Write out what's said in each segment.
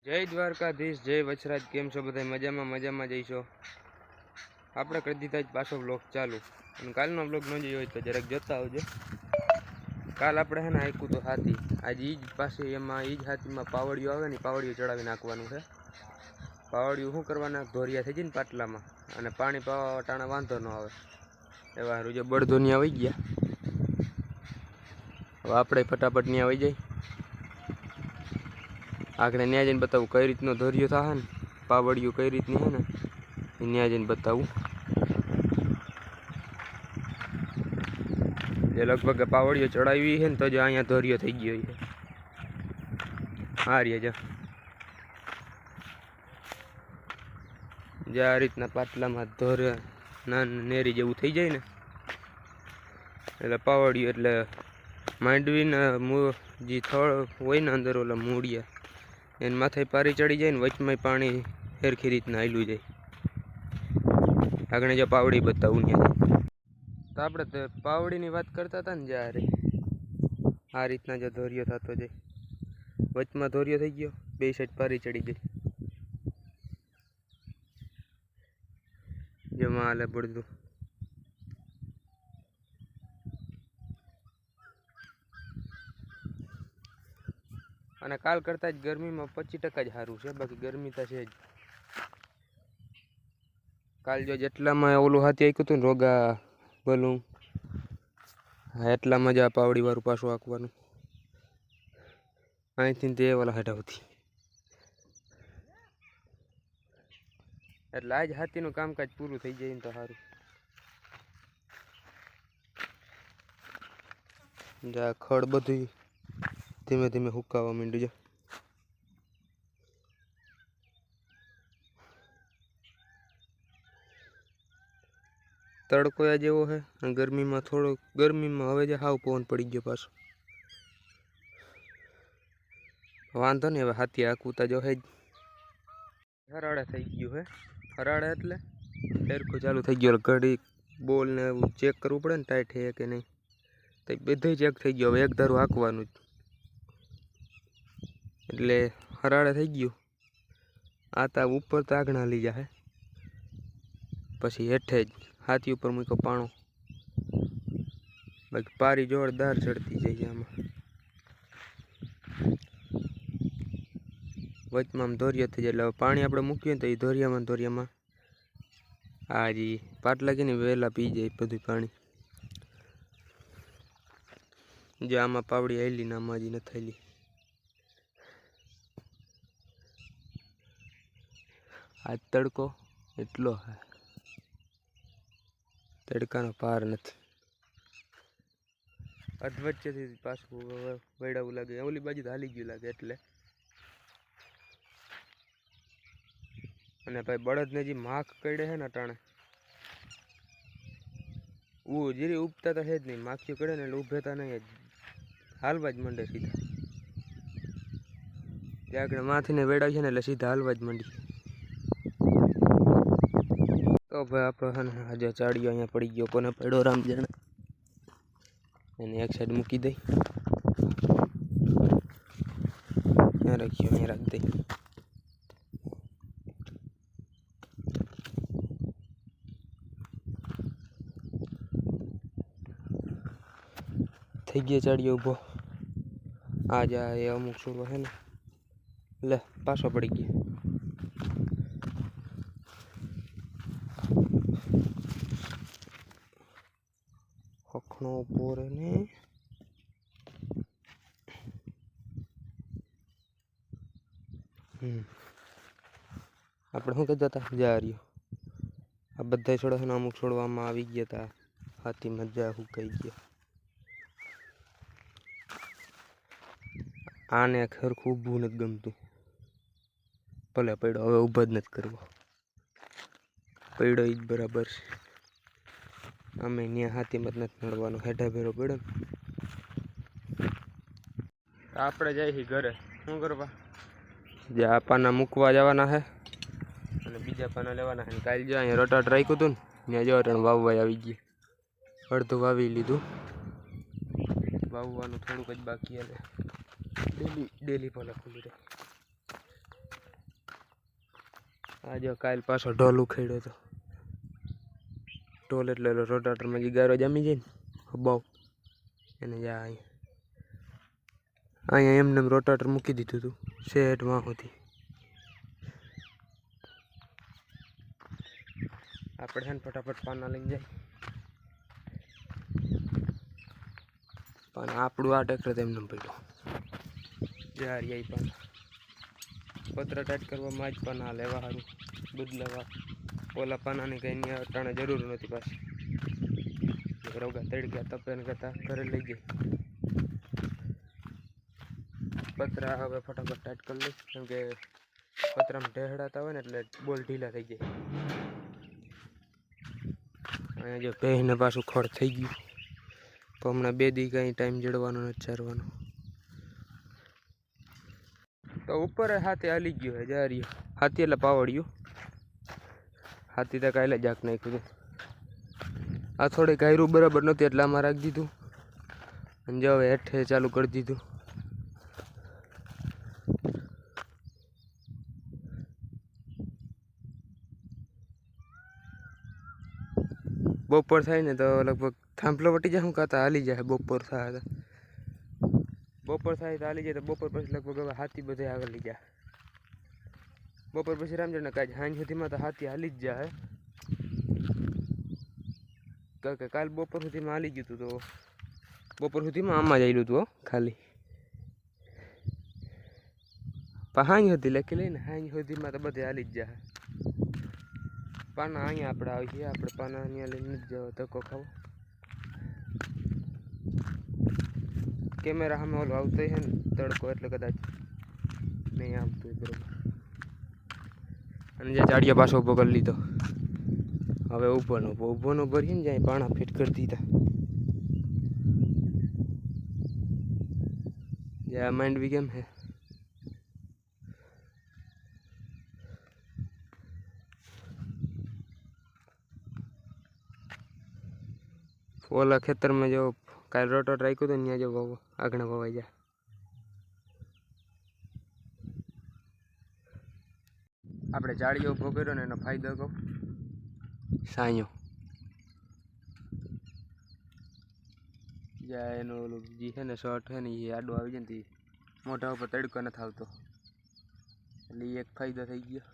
जय द्वारकाधीश, जय वचराज। केम छो बधाय? मजामां मजामां जईशो। આપણે કરી દીધા જ પાછો બ્લોગ ચાલુ, અને કાલનો બ્લોગ ન જોયો હોય તો જરાક જોતા આવજો। કાલ આપણે હે ને આયકું તો હાથી, આજે ઈ જ પાસે એમાં ઈ જ હાથીમાં પાવડિયું આવે ને, પાવડિયું ચડાવી નાખવાનું છે। પાવડિયું શું કરવાના, ધોરિયા થઈ જાય ને પાટલામાં, અને પાણી પાવા ટાણા વાંધો ન આવે એવા હારું જો બળદોની આવી ગયા। હવે આપણે ફટાફટ ત્યાં આવી જાય, આગળ ત્યાં જઈને બતાવું કઈ રીતનો ધોરિયો થાય ને, પાવડિયું કઈ રીતની છે ને ત્યાં જઈને બતાવું। જે લગભગ પાવડિયો ચડાવી છે ને તો જો અહીંયા ધોરિયો થઈ ગયો છે। હા રે જો જે આ રીતના પાટલામાં ધોરે નેરી જેવું થઈ જાય ને એટલે પાવડિયું, એટલે માંડવીને જે થળ હોય ને અંદર ઓલા મૂળિયા એને માથે પારી ચડી જાય ને, વચમાં પાણી સરખી રીતના હાલ્યું જાય। આગળ જો પાવડી બતાવું ત્યાં તો આપણે તો પાવડીની વાત કરતા હતા ને, જ્યારે આ રીતના જો ધોરિયો થતો જાય, વચમાં ધોરિયો થઈ ગયો, બે સાઈડ પારી ચડી જાય, જેમાં હાલે બળદું। અને કાલ કરતાં જ ગરમીમાં 25% જ સારું છે, બાકી ગરમી તો છે જ। કાલ જો જેટલામાં ઓલું હાથી આખ્યું હતું ને રોગા બલું, હા એટલામાં જ આ પાવડી વાળું પાછું આંકવાનું, અહીંથી તે વાળા હટાવતી, એટલે આજ હાથીનું કામકાજ પૂરું થઈ જાય ને તો સારું। જા ખડ બધું ધીમે ધીમે હુકાવા માંડ્યું છે। તડકો જેવો છે, ગરમીમાં થોડો ગરમીમાં હવે જે હાવ પવન પડી ગયો પાછો, વાંધો નહીં હવે હાથી આકુતા જો હે જ। હરાડે થઈ ગયું છે, હરાડે એટલે સરખું ચાલુ થઈ ગયું। ઘડી બોલ ને એવું ચેક કરવું પડે ને ટાઈટ છે કે નહીં, તો બધું ચેક થઈ ગયું। હવે એક ધારું હાંકવાનું જ, એટલે હરાડે થઈ ગયું। આ તા ઉપર તો આગળ હાલી જાય, પછી હેઠે જ હાથી ઉપર મૂકો પાણો, બાકી પારી જોરદાર ચડતી જાય આમાં। વચમાં આમ ધોરિયો થઈ જાય, એટલે પાણી આપણે મૂકીએ ને તો એ ધોરિયામાં આ જે પાટલા કે ને વહેલા પી જાય બધું પાણી। જે આમાં પાવડી આવેલી ને આમાં હજી નથી આવેલી। આ તડકો એટલો હે, તડકાનો પાર નથી। અધ વચ્ચેથી પાછું વૈડાવું લાગે, ઓલી બાજુ તો હાલી ગયું લાગે એટલે। અને ભાઈ બળદને જે માખ કડે છે ને ટાણે જીરી ઉગતા તો છે જ નહીં, માખીઓ કડે ને એટલે ઉભેતા નહીં, હાલવા જ માંડે સીધા। ત્યાં આગળ માથીને વેડાય છે ને એટલે સીધા હાલવા જ માંડી। તો ભાઈ આપણે આજે ચાડીઓ અહીંયા પડી ગયો, કોને પડ્યો રામ જાણે, એને એક સાઈડ મૂકી દઈ, ત્યાં રાખ્યો, અહીંયા રાખી દઈ। થઈ ગયો ચાડીઓ ઊભો, આ જા એ અમુક છોડવા છે ને, લે પાછો પડી ગયો। હખણો ઊભો રહે ને, આપણે શું કહેતા હતા, જા રહ્યો આ બધા છોડવા છે ને, અમુક છોડવામાં આવી ગયા હતા હાથી, મજા હુકાઈ ગયા। આને ખરખું ઊભું નથી ગમતું, ભલે પડ્યો હવે ઊભા જ નથી કરવો, પડ્યો એ જ બરાબર છે। અમે ત્યાં હાથીમાં જ નથી નડવાનો, હેઠા ભેરો પડ્યો ને। આપણે જઈએ ઘરે, શું કરવા, જે આ પાના મૂકવા જવાના છે અને બીજા પાના લેવાના છે। કાલે જો અહીંયા રોટાટ રાખ્યું હતું ને, ત્યાં જો અટાણ વાવવાય આવી ગઈ, અડધું વાવી લીધું, વાવવાનું થોડુંક જ બાકી, હાલે ડેલી ભલે ખુલ્લી રહે। આજે કાલ પાછો ઢોલ ઉખેડ્યો હતો. ઢોલ એટલે રોટાટરમાં જે ગારો જામી જાય ને બહુ એને જા અહીંયા એમને રોટાટર મૂકી દીધું હતું શેઠ વાંહોથી. આપણે છે ને ફટાફટ પાના લઈને જાય. પણ આપણું આ ટ્રેક્ટર તેમને પડ્યું જારી પાના પતરા ટાઈટ કરવામાં જ પાના લેવા સારું બદલાવા. ઓલા પાનાની કંઈ અટાણે જરૂર નથી પાછી. રોગા તડક્યા તપેન કરતા ઘરે લઈ જાય. પતરા હવે ફટાફટ ટાઈટ કરી લઈશ કેમ કે પતરામાં ઢેહડાતા હોય ને એટલે બોલ ઢીલા થઈ જાય. અહીંયા જો પહેને પાછું ખડ થઈ ગયું તો હમણાં 2 દી કંઈ ટાઈમ જડવાનો નથી ચારવાનો. તો ઉપર હાથી હાલી ગયો હે જારી હાથી એટલે પાવડ્યું. હાથી તો કાલે જાક નાખ્યું હતું. આ થોડી ગાયરું બરાબર નહોતી એટલે આમાં રાખી દીધું અને જો હવે હેઠે ચાલુ કરી દીધું. બપોર થાય ને તો લગભગ થાંભલો વટી જાય. હું કહેતા હાલી જાય બપોર થાય તો. બપોર થાય તો હાલી જાય તો બપોર પછી લગભગ હવે હાથી બધે આગળ લઈ જાય. બપોર પછી રામજણને કાંઈ સાંજ સુધીમાં તો હાથી હાલી જ જાય. કારણ કે કાલ બપોર સુધીમાં હાલી ગયું હતું તો બપોર સુધીમાં આમાં જ આવેલું હતું ખાલી. પણ સાંજ સુધી લખી લઈને સાંજ સુધીમાં તો બધે હાલી જ જાય. પાના અહીંયા આપણે આવી છીએ. આપણે પાના અહીંયા લઈને નથી જવા ધક્કો ખાવો. કેમેરા સામે ઓલો આવતો છે ને તડકો એટલે કદાચ નહીં આવતું બરોબર. અને જે જાડિયો પાછો ઊભો કરી લીધો. હવે ઊભોનો ભરીએ ને જાય પાણા ફિટ કરી દીધા. જ્યાં માઇન્ડ બી કેમ હે ઓલા ખેતરમાં જો કાલ રોટો રાખ્યો હતો ત્યાં જો આગળ વવાઈ જાય. આપણે જાળીઓ ઊભો કર્યો ને એનો ફાયદો કહું. સાયો જ્યાં એનો ઓલું જે છે ને શર્ટ છે ને એ આડો આવી જાય ને મોઢા ઉપર તડકો નથી આવતો એટલે એ એક ફાયદો થઈ ગયો.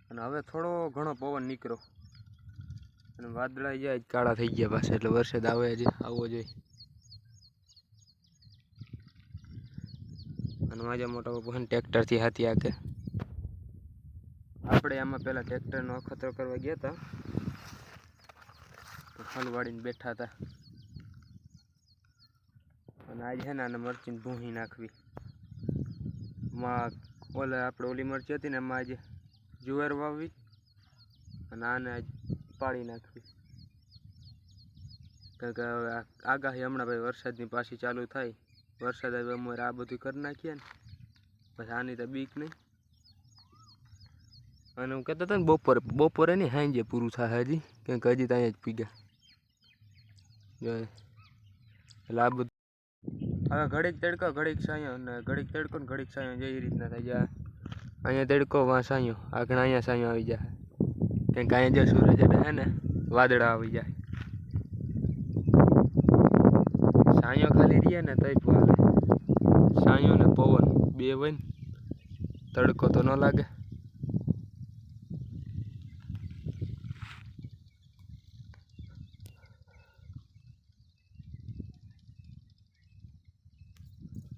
અને હવે થોડો ઘણો પવન નીકળ્યો અને વાદળા જાય કાળા થઈ ગયા પાછા એટલે વરસાદ આવે જ આવવો જોઈએ. અને માજા મોટા પપ્પા ટ્રેક્ટરથી હાથી આકે. આપણે આમાં પહેલાં ટ્રેક્ટરનો અખતરો કરવા ગયા હતા હલ વાળીને બેઠા હતા. અને આજ છે ને આને મરચીને ભૂંહી નાખવી. ઓલે આપણે ઓલી મરચી હતી ને એમાં આજે જુવાર વાવવી અને આને આજ પાડી નાખવી. કારણ કે હવે આગાહી હમણાં ભાઈ વરસાદની પાછી ચાલુ થાય. વરસાદ હવે અમારે આ બધું કરી નાખીએ ને પછી આની તો બીક નહીં. અને હું કહેતો હતો ને બપોરે નહીં સાંજે પૂરું થાય હજી કેમ કે હજી તો અહીંયા જ પીગા જો એટલે આ બધું. હવે ઘડીક તડકો ઘડીક સાયો ને ઘડીક તડકો ને ઘડીક સાયો જે રીતના થાય જાય. અહીંયા તડકો વાં સાયો આગળ અહીંયા સાયો આવી જાય કેમ કે અહીંયા જો સૂરજ એટલે હે ને વાદળા આવી જાય. સાયો ખાલી રહીએ ને તોય હાલે. સાયો ને પવન બે હોય ને તડકો તો ન લાગે.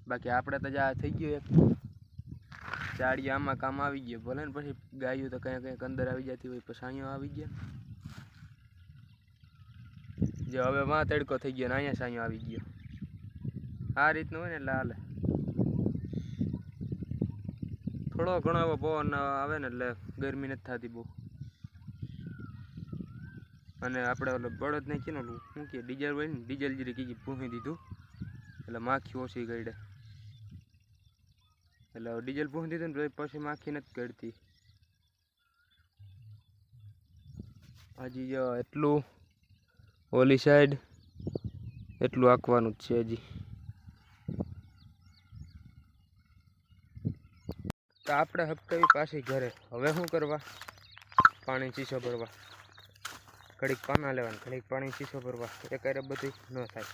બાકી આપણે તો જા થઈ ગયું એક જાડી આમાં કામ આવી ગયું ભલે ને પછી ગાયું તો કંઈક કંઈક અંદર આવી જતી હોય પછી સાયો આવી ગયા. જે હવે વાં તડકો થઈ ગયો ને અહીંયા સાયો આવી ગયો. આ રીતનું હોય ને એટલે હાલે. થોડો ઘણો એવો પવન આવે ને એટલે ગરમી નથી થતી બહુ. અને આપણે ઓલો બળદ નાખીએ ને ઓલું શું કહે ડીઝલ હોય ને ડીઝલ જરી કીધી ભૂંસી દીધું એટલે માખી ઓછી ગળે. એટલે ડીઝલ ભૂંસી દીધું ને પછી માખી નથી ગળતી. હજી જો એટલું ઓલી સાઈડ એટલું આંકવાનું જ છે હજી. તો આપણે હપ્તાવી પાછી ઘરે. હવે શું કરવા? પાણી ચીસો ભરવા. ઘડીક પાના લેવાના, ઘડીક પાણી ચીસો ભરવા. એકારે બધું ન થાય,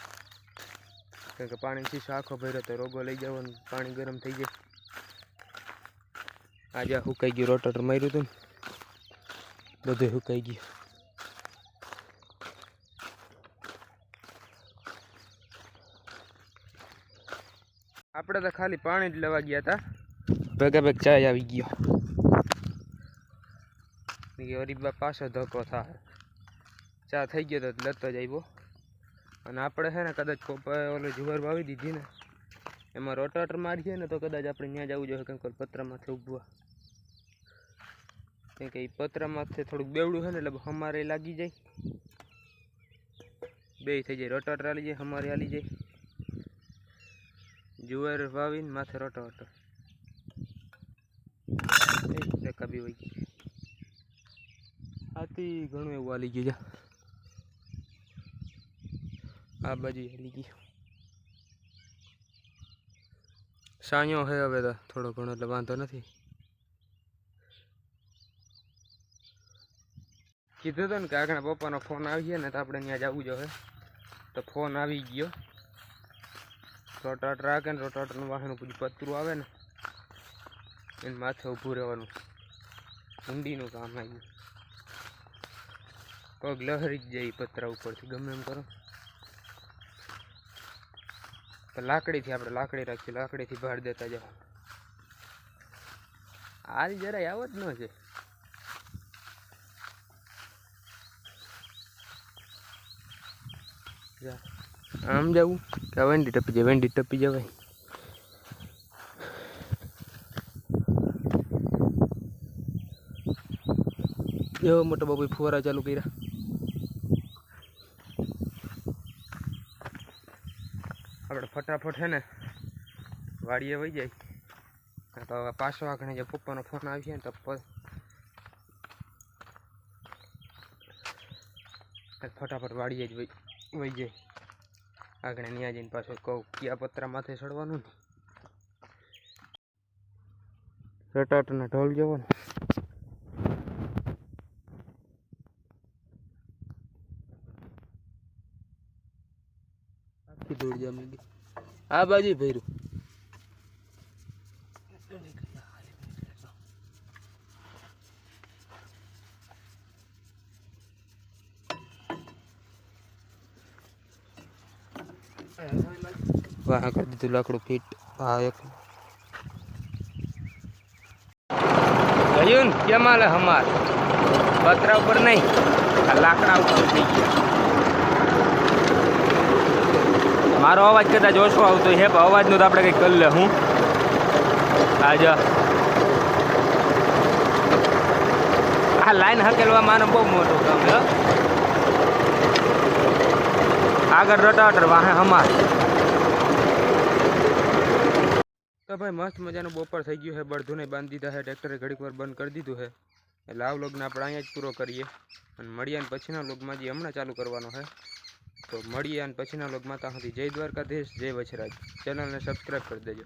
કારણ કે પાણી ચીસો આખો ભર્યો તો રોગો લઈ જવાનો, પાણી ગરમ થઈ જાય. આજે સુકાઈ ગયું, રોટેટર માર્યું હતું ને બધું સુકાઈ ગયું. આપણે તો ખાલી પાણી જ લેવા ગયા હતા, ભેગા ભેગ ચાય આવી ગયો. ગરીબા પાછો ધક્કો થાય, ચા થઈ ગયો તો લેતો જ આવ્યો. અને આપણે છે ને કદાચ ઓલો જુવાર વાવી દીધી ને, એમાં રોટાટર મારીએ ને તો કદાચ આપણે ત્યાં જવું જોઈએ, કંઈક પતરામાંથી ઉભવા. કેમ કે એ પતરામાંથી થોડુંક બેવડું છે ને, એટલે અમારે લાગી જાય, બે થઈ જાય. રોટાટર હાલી જાય, અમારે હાલી જાય. જુવાર વાવીને માથે રોટાવટર કબી હોય. આથી ઘણું એવું હાલી ગયું છે. આ બાજુ હાલી ગયું. સાંયો હે હવે તો થોડો ઘણો, એટલે વાંધો નથી. કીધું હતું ને કે આગળ પપ્પાનો ફોન આવી ગયા ને તો આપણે ત્યાં જવું જોઈએ. તો ફોન આવી ગયો. રોટાટર રાખે ને, રોટાટરનું વાહન પૂછું પતરું આવે ને એને માથે ઊભું રહેવાનું. ઊંડીનું કામ આવ્યું. પગ લહરી જ જાય પતરા ઉપરથી, ગમે એમ કરો. તો લાકડીથી આપણે લાકડી રાખીએ, લાકડીથી બહાર દેતા જાઓ. હાલ જરાય આવો જ ન છે. આમ જવું કે વેંડી ટપી જાય? વેંડી ટપી જવાય. એવો મોટો બાબુ ફુવારા ચાલુ કર્યા. આપણે ફટાફટ છે ને વાડીએ વહી જાય. તો હવે પાછો આગળ જે પપ્પાનો ફોન આવી જાય ને તો ફટાફટ વાડીએ જ વહી જાય. આગળ ત્યાં જઈને પાછો કહું કયા પતરા માથે ચડવાનું ને. રટાટના ઢોલ જવો ને. આખી દોડ જામ આ બાજુ ભર્યું. વાહ કરી દીધું લાકડું ફીટ. હા એક ગયું ને કેમ હાલે હમાર પતરા ઉપર નહીં, આ લાકડા ઉપર થઈ ગયા. મારો અવાજ કદાચ ઓછો આવતો છે, પણ અવાજનું તો આપણે કંઈક કરી લે. હું આજે આ લાઈન હકેલવા મારે બહુ મોટું કામ છે. આગળ રોટાટર વાહે હમાર. તો ભાઈ મસ્ત મજાનું બપોર થઈ ગયું છે. બળધુને બાંધી દીધા છે, ટ્રેક્ટરે ઘડીક વાર બંધ કરી દીધું છે. એટલે આ વ્લોગને આપણે અહીંયા જ પૂરો કરીએ. અને મળીએ અને પછીના વ્લોગમાં જે હમણાં ચાલુ કરવાનો છે. તો મળીએ અને પછીના વ્લોગમાં ત્યાં સુધી જય દ્વારકાધીશ, જય વછરાજ. ચેનલને સબસ્ક્રાઈબ કરી દેજો.